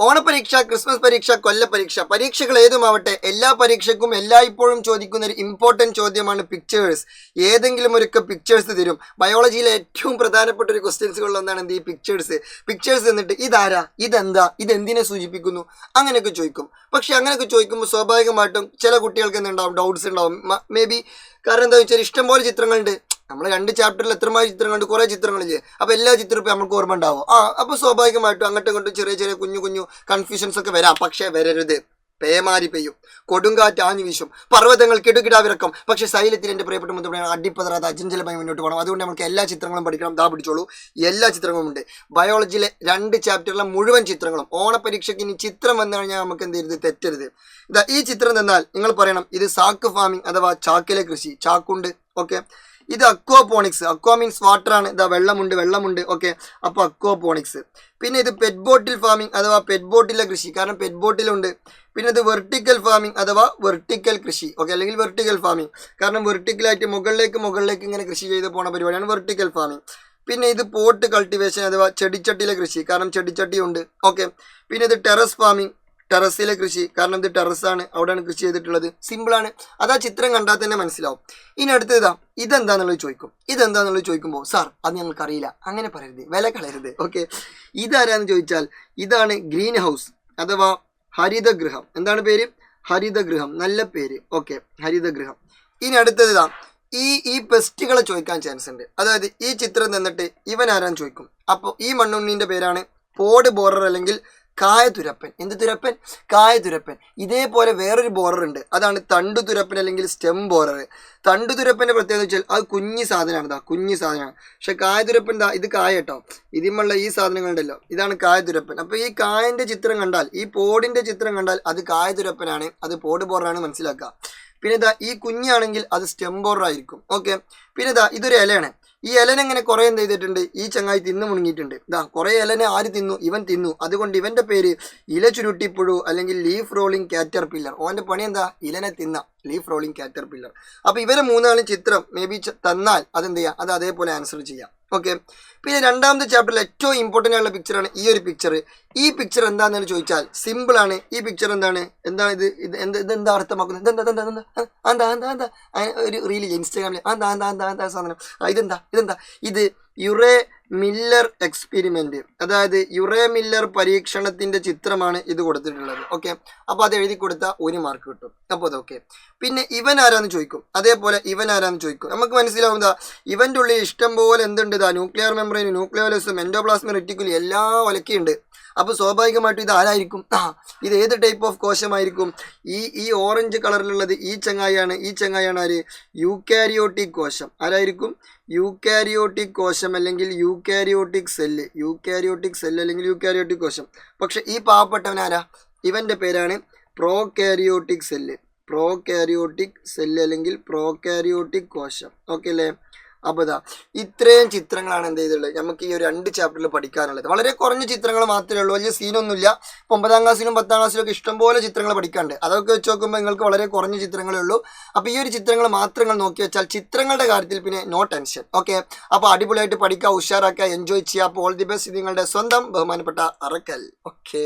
ഓണപരീക്ഷ, Christmas പരീക്ഷ, കൊല്ല പരീക്ഷ, പരീക്ഷകൾ ഏതുമാവട്ടെ എല്ലാ പരീക്ഷയ്ക്കും എല്ലായ്പ്പോഴും ചോദിക്കുന്ന ഒരു ഇമ്പോർട്ടൻറ്റ് ചോദ്യമാണ് പിക്ചേഴ്സ്. ഏതെങ്കിലും ഒരു പിക്ചേഴ്സ് തരും. ബയോളജിയിലെ ഏറ്റവും പ്രധാനപ്പെട്ട ഒരു ക്വസ്റ്റ്യൻസുകളിൽ ഒന്നാണ് എന്ത് ഈ പിക്ചേഴ്സ് എന്നിട്ട് ഇതാരാ, ഇതെന്താ, ഇതെന്തിനെ സൂചിപ്പിക്കുന്നു, അങ്ങനെയൊക്കെ ചോദിക്കും. പക്ഷെ അങ്ങനെയൊക്കെ ചോദിക്കുമ്പോൾ സ്വാഭാവികമായിട്ടും ചില കുട്ടികൾക്ക് എന്തുണ്ടാവും, ഡൗട്ട്സ് ഉണ്ടാവും. മേ ബി കാരണം എന്താ വെച്ചാൽ ഇഷ്ടംപോലെ ചിത്രങ്ങളുണ്ട്. നമ്മൾ 2 ചാപ്റ്ററിൽ എത്രമാതിരി ചിത്രങ്ങളുണ്ട്, കുറേ ചിത്രങ്ങളില്ലേ. അപ്പോൾ എല്ലാ ചിത്രവും ഇപ്പോൾ നമുക്ക് ഓർമ്മ ഉണ്ടാവും. അപ്പോൾ സ്വാഭാവികമായിട്ടും അങ്ങോട്ടും ഇങ്ങോട്ടും ചെറിയ ചെറിയ കുഞ്ഞു കൺഫ്യൂഷൻസ് ഒക്കെ വരാം. പക്ഷേ വരരുത്. പേമാരി പെയ്യും, കൊടുങ്കാറ്റ് ആഞ്ഞു വീശും, പർവ്വതങ്ങൾ കിടുകിടാവിറക്കും. പക്ഷേ സൈലത്തിൽ എൻ്റെ പ്രിയപ്പെട്ട മുദ്രയാണ് അടിപ്പതറാതെ അജഞ്ചലമായി മുന്നോട്ട് പോകണം. അതുകൊണ്ട് നമുക്ക് എല്ലാ ചിത്രങ്ങളും പഠിക്കണം. പിടിച്ചോളൂ, എല്ലാ ചിത്രങ്ങളും ഉണ്ട്. ബയോളജിയിലെ 2 ചാപ്റ്ററിലെ മുഴുവൻ ചിത്രങ്ങളും. ഓണപരീക്ഷയ്ക്ക് ഇനി ചിത്രം വന്നു കഴിഞ്ഞാൽ നമുക്ക് എന്ത് ചെയ്യരുത്, തെറ്റരുത്. ഈ ചിത്രം തന്നാൽ നിങ്ങൾ പറയണം ഇത് സാക്ക് ഫാമിംഗ് അഥവാ ചാക്കിലെ കൃഷി. ചാക്കുണ്ട്, ഓക്കെ. ഇത് അക്വാപോണിക്സ്. അക്വാ മീൻസ് വാട്ടർ ആണ്. വെള്ളമുണ്ട്, ഓക്കെ. അപ്പോൾ അക്വാപോണിക്സ്. പിന്നെ ഇത് പെറ്റ് ബോട്ടിൽ ഫാമിംഗ് അഥവാ പെറ്റ് ബോട്ടിലെ കൃഷി, കാരണം പെറ്റ് ബോട്ടിലുണ്ട്. പിന്നെ ഇത് വെർട്ടിക്കൽ ഫാമിംഗ് അഥവാ വെർട്ടിക്കൽ കൃഷി, ഓക്കെ, അല്ലെങ്കിൽ വെർട്ടിക്കൽ ഫാമിംഗ്, കാരണം വെർട്ടിക്കലായിട്ട് മുകളിലേക്ക് ഇങ്ങനെ കൃഷി ചെയ്ത് പോണ പരിപാടിയാണ് വെർട്ടിക്കൽ ഫാമിംഗ്. പിന്നെ ഇത് പോട്ട് കൾട്ടിവേഷൻ അഥവാ ചെടിച്ചട്ടിയിലെ കൃഷി, കാരണം ചെടിച്ചട്ടിയുണ്ട്, ഓക്കെ. പിന്നെ ഇത് ടെറസ് ഫാമിംഗ്, ടെറസിലെ കൃഷി, കാരണം ഇത് ടെറസാണ്, അവിടെയാണ് കൃഷി ചെയ്തിട്ടുള്ളത്. സിമ്പിളാണ്. അതാ ചിത്രം കണ്ടാൽ തന്നെ മനസ്സിലാവും. ഇനി അടുത്തതാ ഇതെന്താന്നുള്ളത് ചോദിക്കുമ്പോൾ സാർ അത് ഞങ്ങൾക്കറിയില്ല, അങ്ങനെ പറയരുത്, വില കളയരുത്, ഓക്കെ. ഇതാരാന്ന് ചോദിച്ചാൽ ഇതാണ് ഗ്രീൻ ഹൗസ് അഥവാ ഹരിതഗൃഹം. എന്താണ് പേര്? ഹരിതഗൃഹം. നല്ല പേര്, ഓക്കെ, ഹരിതഗൃഹം. ഇനി അടുത്തത് ഈ പെസ്റ്റുകളെ ചോദിക്കാൻ ചാൻസ് ഉണ്ട്. അതായത് ഈ ചിത്രം തന്നിട്ട് ഇവൻ ആരാന്ന് ചോദിക്കും. അപ്പോൾ ഈ മണ്ണുണ്ണീൻ്റെ പേരാണ് പോഡ് ബോറർ അല്ലെങ്കിൽ കായതുരപ്പൻ. എന്ത് തുരപ്പൻ? കായതുരപ്പൻ. ഇതേപോലെ വേറൊരു ബോറർ ഉണ്ട്, അതാണ് തണ്ടുതുരപ്പൻ അല്ലെങ്കിൽ സ്റ്റെം ബോറർ. തണ്ടുതുരപ്പൻ്റെ പ്രത്യേകത വെച്ചാൽ അത് കുഞ്ഞു സാധനമാണ്. പക്ഷെ കായതുരപ്പൻ ഇത് കായ കേട്ടോ. ഇതിമുള്ള ഈ സാധനങ്ങളുണ്ടല്ലോ, ഇതാണ് കായതുരപ്പൻ. അപ്പോൾ ഈ കായൻ്റെ ചിത്രം കണ്ടാൽ, ഈ പോഡിൻ്റെ ചിത്രം കണ്ടാൽ അത് കായതുരപ്പനാണ്, അത് പോഡ് ബോററാണ് മനസ്സിലാക്കുക. പിന്നെ ഈ കുഞ്ഞാണെങ്കിൽ അത് സ്റ്റെം ബോറർ ആയിരിക്കും, ഓക്കെ. പിന്നെ ഇതൊരു ഇലയാണ്. ഈ ഇലനെ ഇങ്ങനെ കുറേ എന്ത് ചെയ്തിട്ടുണ്ട്, ഈ ചങ്ങായി തിന്നു മുണങ്ങിയിട്ടുണ്ട്. കുറേ ഇലനെ ആര് തിന്നു? ഇവൻ തിന്നു. അതുകൊണ്ട് ഇവൻ്റെ പേര് ഇല ചുരുട്ടിപ്പുഴു അല്ലെങ്കിൽ ലീഫ് റോളിംഗ് കാറ്റർപില്ലർ. ഓൻ്റെ പണി എന്താ? ഇലനെ തിന്ന, ലീഫ് റോളിംഗ് കാറ്റർപില്ലർ. അപ്പോൾ ഇവരെ 3 ചിത്രം മേ ബി തന്നാൽ അതെന്ത് ചെയ്യുക, അത് അതേപോലെ ആൻസർ ചെയ്യാം, ഓക്കെ. പിന്നെ 2ാമത്തെ ചാപ്റ്ററിൽ ഏറ്റവും ഇമ്പോർട്ടൻ്റ് ആയിട്ടുള്ള പിക്ചറാണ് ഈ ഒരു പിക്ചർ. ഈ പിക്ചർ എന്താണെന്ന് ചോദിച്ചാൽ സിമ്പിളാണ്. ഈ പിക്ചർ എന്താണ് ഇതെന്താ അർത്ഥമാക്കുന്നത്? എന്താ ഒരു റീലില്ല ഇൻസ്റ്റാഗ്രാമിൽ, എന്താ സാധനം, ഇതെന്താ ഇത് യുറേ മില്ലർ എക്സ്പെരിമെന്റ്, അതായത് യുറേ മില്ലർ പരീക്ഷണത്തിന്റെ ചിത്രമാണ് ഇത് കൊടുത്തിട്ടുള്ളത്, ഓക്കെ. അപ്പോൾ അത് എഴുതി കൊടുത്താൽ 1 മാർക്ക് കിട്ടും. അപ്പോൾ അതൊക്കെ. പിന്നെ ഇവൻ ആരാന്ന് ചോദിക്കും. അതേപോലെ നമുക്ക് മനസ്സിലാവുന്ന ഇവൻ്റെ ഉള്ളിൽ ഇഷ്ടം പോലെ എന്തുണ്ട്, ന്യൂക്ലിയർ മെംബ്രെയിൻ, ന്യൂക്ലിയോലസും, എൻഡോപ്ലാസ്മിക് റെറ്റിക്കുലം എല്ലാ ഒലക്കെയുണ്ട്. അപ്പോൾ സ്വാഭാവികമായിട്ടും ഇത് ആരായിരിക്കും? ഇത് ഏത് ടൈപ്പ് ഓഫ് കോശമായിരിക്കും? ഈ ഓറഞ്ച് കളറിലുള്ളത് ഈ ചങ്ങായാണ് ആര്? യൂക്കാരിയോട്ടിക് കോശം. ആരായിരിക്കും? യൂക്കാരിയോട്ടിക് കോശം അല്ലെങ്കിൽ യൂക്കാരിയോട്ടിക് സെല്ല് അല്ലെങ്കിൽ യൂക്കാരിയോട്ടിക് കോശം. പക്ഷെ ഈ പാവപ്പെട്ടവൻ ആരാ? ഇവൻ്റെ പേരാണ് പ്രോകാരിയോട്ടിക് സെല്ല് അല്ലെങ്കിൽ പ്രോകാരിയോട്ടിക് കോശം, ഓക്കെ അല്ലേ? അപ്പോൾ ഇത്രയും ചിത്രങ്ങളാണ് എന്ത് ചെയ്തുള്ളത് നമുക്ക് ഈ ഒരു 2 ചാപ്റ്ററിൽ പഠിക്കാനുള്ളത്. വളരെ കുറഞ്ഞ ചിത്രങ്ങൾ മാത്രമേ ഉള്ളൂ, വലിയ സീനൊന്നുമില്ല. 9ാം ക്ലാസ്സിലും 10ാം ക്ലാസ്സിലും ഇഷ്ടംപോലെ ചിത്രങ്ങൾ പഠിക്കാനുണ്ട്. അതൊക്കെ വെച്ച് നോക്കുമ്പോൾ നിങ്ങൾക്ക് വളരെ കുറഞ്ഞ ചിത്രങ്ങളേ ഉള്ളൂ. അപ്പോൾ ഈ ഒരു ചിത്രങ്ങൾ മാത്രങ്ങൾ നോക്കി വെച്ചാൽ ചിത്രങ്ങളുടെ കാര്യത്തിൽ പിന്നെ നോ ടെൻഷൻ, ഓക്കെ. അപ്പോൾ അടിപൊളിയായിട്ട് പഠിക്കുക, ഉഷാറാക്കുക, എൻജോയ് ചെയ്യുക. അപ്പോൾ ഓൾ ദി ബെസ്റ്റ്. നിങ്ങളുടെ സ്വന്തം ബഹുമാനപ്പെട്ട അറക്കൽ, ഓക്കെ.